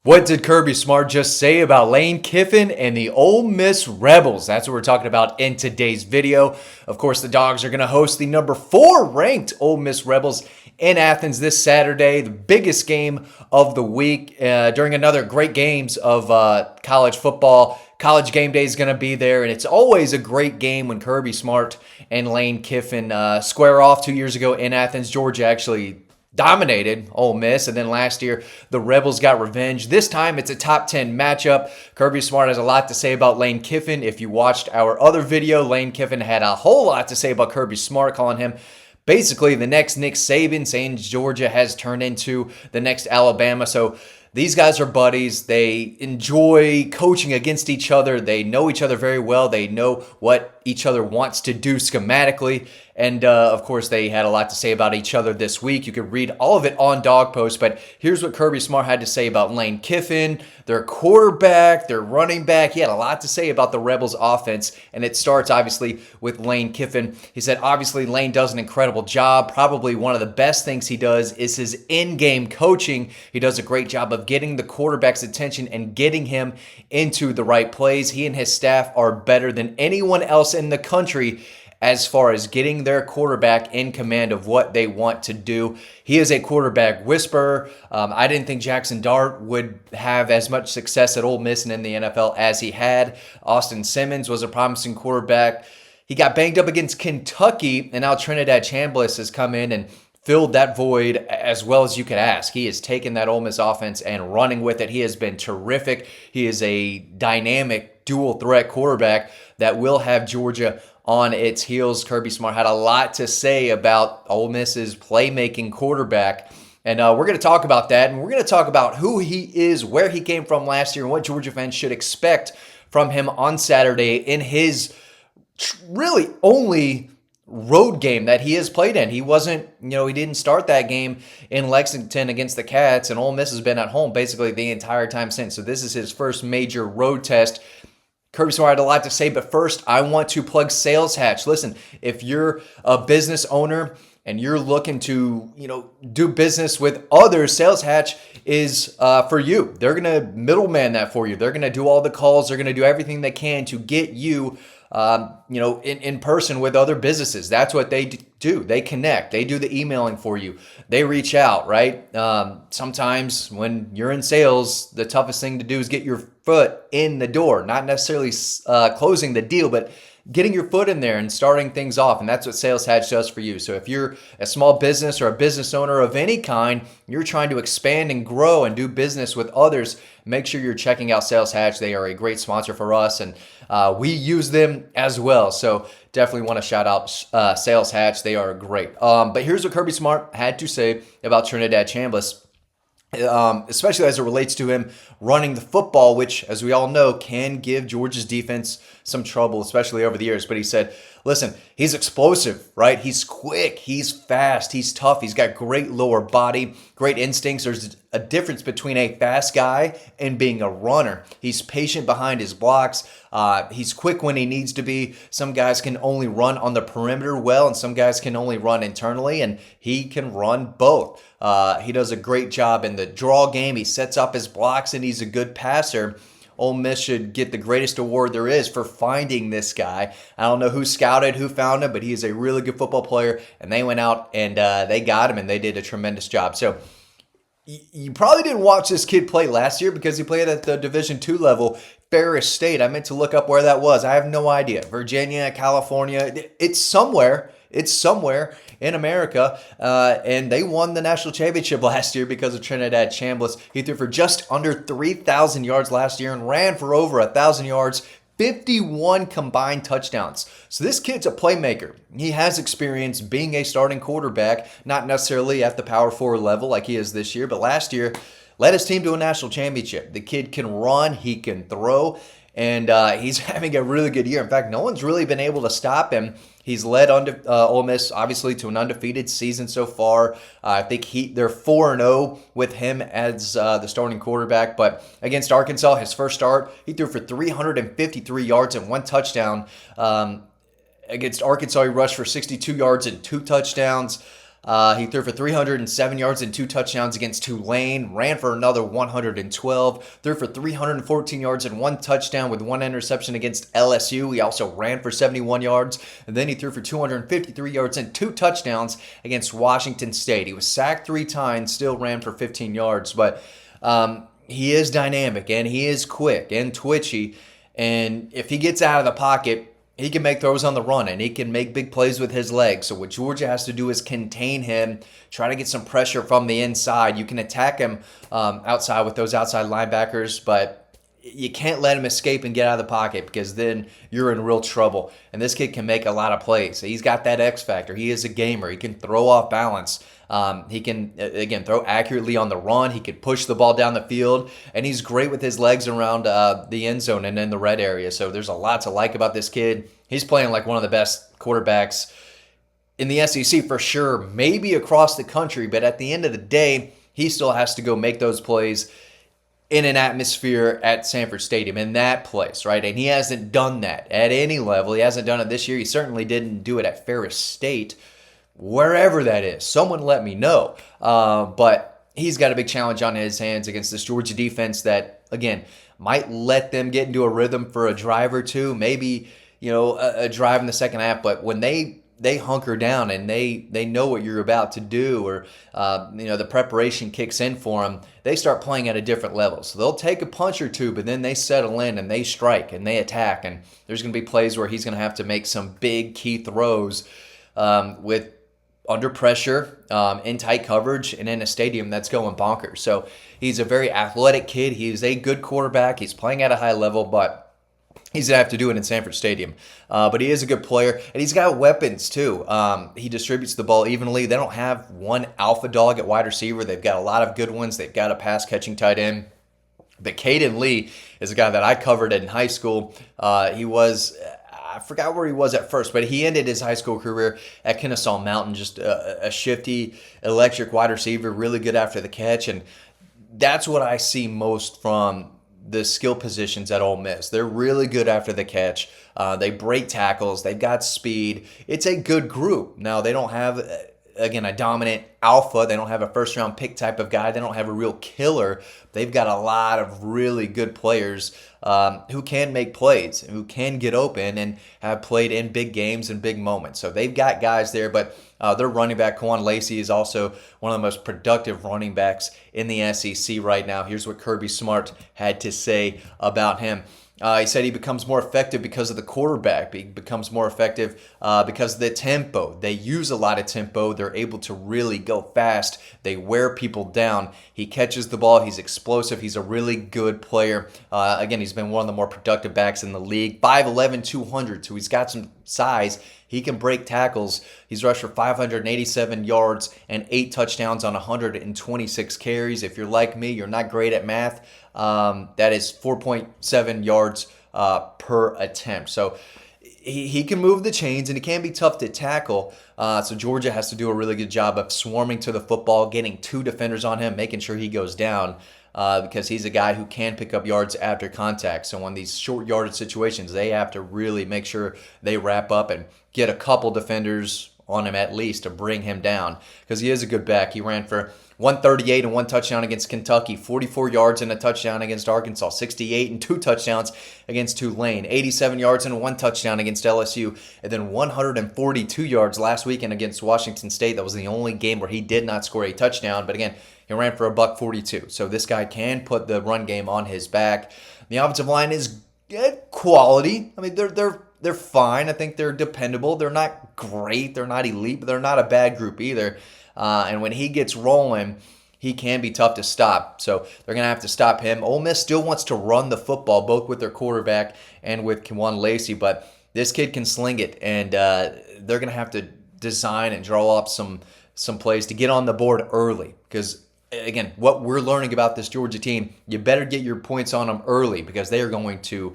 What did Kirby Smart just say about Lane Kiffin and the Ole Miss Rebels? That's what we're talking about in today's video. Of course, the Dogs are going to host the number 4 ranked Ole Miss Rebels in Athens this Saturday, the biggest game of the week during another great games of college football. College game day is going to be there, and it's always a great game when Kirby Smart and Lane Kiffin square off 2 years ago in Athens, Georgia. Actually dominated Ole Miss, and then last year the Rebels got revenge. This time it's a top 10 matchup. Kirby Smart has a lot to say about Lane Kiffin. If you watched our other video, Lane Kiffin had a whole lot to say about Kirby Smart, calling him basically the next Nick Saban, saying Georgia has turned into the next Alabama. So these guys are buddies. They enjoy coaching against each other. They know each other very well. They know what each other wants to do schematically. And, of course, they had a lot to say about each other this week. You could read all of it on Dawg Post. But here's what Kirby Smart had to say about Lane Kiffin, their quarterback, their running back. He had a lot to say about the Rebels offense. And it starts, obviously, with Lane Kiffin. He said, obviously, Lane does an incredible job. Probably one of the best things he does is his in-game coaching. He does a great job of getting the quarterback's attention and getting him into the right plays. He and his staff are better than anyone else in the country as far as getting their quarterback in command of what they want to do. He is a quarterback whisperer. I didn't think Jackson Dart would have as much success at Ole Miss and in the NFL as he had. Austin Simmons was a promising quarterback. He got banged up against Kentucky, and now Trinidad Chambliss has come in and filled that void as well as you could ask. He has taken that Ole Miss offense and running with it. He has been terrific. He is a dynamic dual threat quarterback that will have Georgia on its heels. Kirby Smart had a lot to say about Ole Miss's playmaking quarterback. And we're going to talk about that. And we're going to talk about who he is, where he came from last year, and what Georgia fans should expect from him on Saturday in his really only road game that he has played in. He wasn't, he didn't start that game in Lexington against the Cats, and Ole Miss has been at home basically the entire time since. So this is his first major road test. Kirby Smart had a lot to say, but first I want to plug Sales Hatch. Listen, if you're a business owner and you're looking to, do business with others, Sales Hatch is for you. They're going to middleman that for you. They're going to do all the calls. They're going to do everything they can to get you, in person with other businesses. That's what they do. They connect. They do the emailing for you. They reach out, right? Sometimes when you're in sales, the toughest thing to do is get your foot in the door, not necessarily closing the deal, but getting your foot in there and starting things off. And that's what Sales Hatch does for you. So if you're a small business or a business owner of any kind, you're trying to expand and grow and do business with others, make sure you're checking out Sales Hatch. They are a great sponsor for us, and we use them as well. So definitely want to shout out Sales Hatch. They are great. But here's what Kirby Smart had to say about Trinidad Chambliss, especially as it relates to him running the football, which, as we all know, can give Georgia's defense some trouble, especially over the years. But he said, listen, he's explosive, right? He's quick, he's fast, he's tough, he's got great lower body, great instincts. There's a difference between a fast guy and being a runner. He's patient behind his blocks. He's quick when he needs to be. Some guys can only run on the perimeter well, and some guys can only run internally, and he can run both. He does a great job in the draw game. He sets up his blocks, and he's a good passer. Ole Miss should get the greatest award there is for finding this guy. I don't know who scouted, who found him, but he is a really good football player, and they went out and they got him, and they did a tremendous job. So you probably didn't watch this kid play last year because he played at the Division II level, Ferris State. I meant to look up where that was. I have no idea. Virginia, California, it's somewhere. It's somewhere in America, and they won the national championship last year because of Trinidad Chambliss. He threw for just under 3,000 yards last year and ran for over 1,000 yards, 51 combined touchdowns. So this kid's a playmaker. He has experience being a starting quarterback, not necessarily at the Power 4 level like he is this year, but last year led his team to a national championship. The kid can run, he can throw, and he's having a really good year. In fact, no one's really been able to stop him. He's led Ole Miss, obviously, to an undefeated season so far. I think they're 4-0 with him as the starting quarterback. But against Arkansas, his first start, he threw for 353 yards and 1 touchdown. Against Arkansas, he rushed for 62 yards and 2 touchdowns. He threw for 307 yards and 2 touchdowns against Tulane, ran for another 112, threw for 314 yards and 1 touchdown with 1 interception against LSU. He also ran for 71 yards, and then he threw for 253 yards and 2 touchdowns against Washington State. He was sacked 3 times, still ran for 15 yards, but he is dynamic and he is quick and twitchy, and if he gets out of the pocket, he can make throws on the run, and he can make big plays with his legs. So what Georgia has to do is contain him, try to get some pressure from the inside. You can attack him outside with those outside linebackers, but you can't let him escape and get out of the pocket, because then you're in real trouble. And this kid can make a lot of plays. He's got that X factor. He is a gamer. He can throw off balance. He can, again, throw accurately on the run. He could push the ball down the field, and he's great with his legs around the end zone and in the red area. So there's a lot to like about this kid. He's playing like one of the best quarterbacks in the SEC for sure, maybe across the country, but at the end of the day, he still has to go make those plays in an atmosphere at Sanford Stadium, in that place, right? And he hasn't done that at any level. He hasn't done it this year. He certainly didn't do it at Ferris State. Wherever that is, someone let me know. But he's got a big challenge on his hands against this Georgia defense that, again, might let them get into a rhythm for a drive or two, maybe, a drive in the second half. But when they hunker down and they know what you're about to do, or the preparation kicks in for them, they start playing at a different level. So they'll take a punch or two, but then they settle in and they strike and they attack. And there's going to be plays where he's going to have to make some big key throws with under pressure, in tight coverage, and in a stadium that's going bonkers. So he's a very athletic kid. He's a good quarterback. He's playing at a high level, but he's going to have to do it in Sanford Stadium. But he is a good player, and he's got weapons too. He distributes the ball evenly. They don't have one alpha dog at wide receiver. They've got a lot of good ones. They've got a pass-catching tight end. But Caden Lee is a guy that I covered in high school. I forgot where he was at first, but he ended his high school career at Kennesaw Mountain, just a shifty, electric wide receiver, really good after the catch. And that's what I see most from the skill positions at Ole Miss. They're really good after the catch. They break tackles. They've got speed. It's a good group. Now, they don't have, again, a dominant alpha. They don't have a first-round pick type of guy. They don't have a real killer. They've got a lot of really good players who can make plays, who can get open and have played in big games and big moments. So they've got guys there, but their running back, Quan Lacey, is also one of the most productive running backs in the SEC right now. Here's what Kirby Smart had to say about him. He said he becomes more effective because of the quarterback. He becomes more effective because of the tempo. They use a lot of tempo. They're able to really go fast. They wear people down. He catches the ball. He's explosive. He's a really good player. Again, he's been one of the more productive backs in the league. 5'11", 200, so he's got some size. He can break tackles. He's rushed for 587 yards and 8 touchdowns on 126 carries. If you're like me, you're not great at math. That is 4.7 yards per attempt. So he can move the chains, and he can be tough to tackle. So Georgia has to do a really good job of swarming to the football, getting 2 defenders on him, making sure he goes down. Because he's a guy who can pick up yards after contact. So on these short yardage situations, they have to really make sure they wrap up and get a couple defenders on him at least to bring him down, because he is a good back. He ran for 138 and 1 touchdown against Kentucky, 44 yards and a touchdown against Arkansas, 68 and 2 touchdowns against Tulane, 87 yards and 1 touchdown against LSU, and then 142 yards last weekend against Washington State. That was the only game where he did not score a touchdown, but again, he ran for $142. So this guy can put the run game on his back. The offensive line is good quality. I mean, they're fine. I think they're dependable. They're not great. They're not elite, but they're not a bad group either. And when he gets rolling, he can be tough to stop. So they're going to have to stop him. Ole Miss still wants to run the football, both with their quarterback and with Quan Lacey, but this kid can sling it, and they're going to have to design and draw up some plays to get on the board early, because again, what we're learning about this Georgia team, you better get your points on them early, because they are going to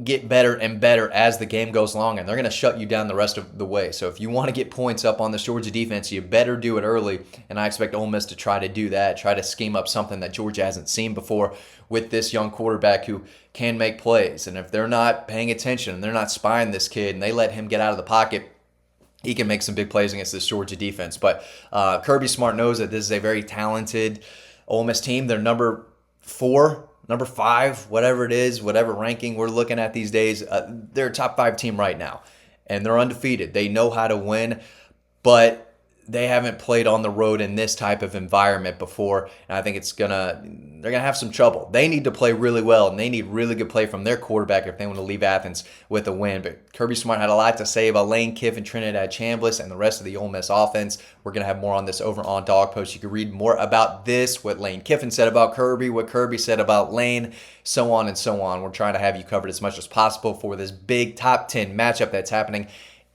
get better and better as the game goes along, and they're going to shut you down the rest of the way. So if you want to get points up on this Georgia defense, you better do it early, and I expect Ole Miss to try to do that, try to scheme up something that Georgia hasn't seen before with this young quarterback who can make plays. And if they're not paying attention and they're not spying this kid and they let him get out of the pocket, he can make some big plays against this Georgia defense. But Kirby Smart knows that this is a very talented Ole Miss team. They're number 4, number 5, whatever it is, whatever ranking we're looking at these days. They're a top 5 team right now, and they're undefeated. They know how to win, but they haven't played on the road in this type of environment before, and I think they're gonna have some trouble. They need to play really well, and they need really good play from their quarterback if they want to leave Athens with a win. But Kirby Smart had a lot to say about Lane Kiffin, Trinidad Chambliss, and the rest of the Ole Miss offense. We're gonna have more on this over on Dawg Post. You can read more about this, what Lane Kiffin said about Kirby, what Kirby said about Lane, so on and so on. We're trying to have you covered as much as possible for this big top 10 matchup that's happening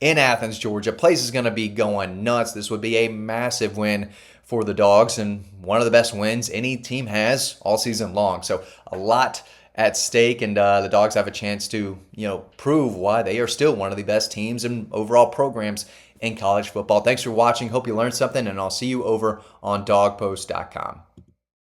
in Athens, Georgia. Place is going to be going nuts. This would be a massive win for the Dogs and one of the best wins any team has all season long. So a lot at stake, and the Dogs have a chance to, prove why they are still one of the best teams and overall programs in college football. Thanks for watching. Hope you learned something, and I'll see you over on dawgpost.com.